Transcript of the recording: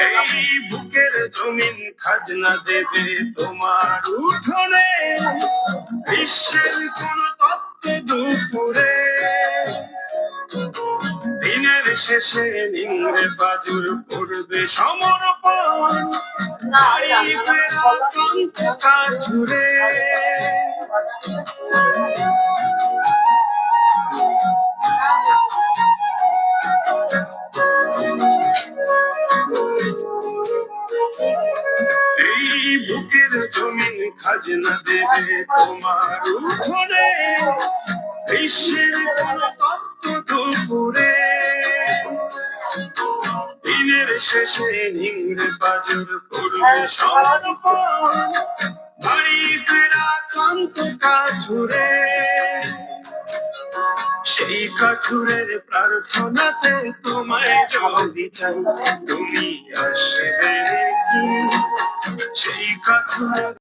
এই বুকের জমিন খাজনা দেবে তোমার উঠোনে, বিশ্বের কোন তত্ত্ব দুপুরে। দিনের শেষে নিংড়ে বাজুর করবে সমর্পণ, বাড়ি ফেরা কান্ত কাঠুরে। এই বুকের জমিন খাজনা দেবে তোমার উঠোনে, বিশ্বের কোন তত্ত্ব দুপুরে। দিনের শেষে নিংড়ে বাজুর করবে সমর্পণ, বাড়ি ফেরা কান্ত কাঠুরে। সেই কাঠুরের প্রার্থনাতে তোমায় যদি চাই, তুমি আসবে কি? সেই কাঠুরের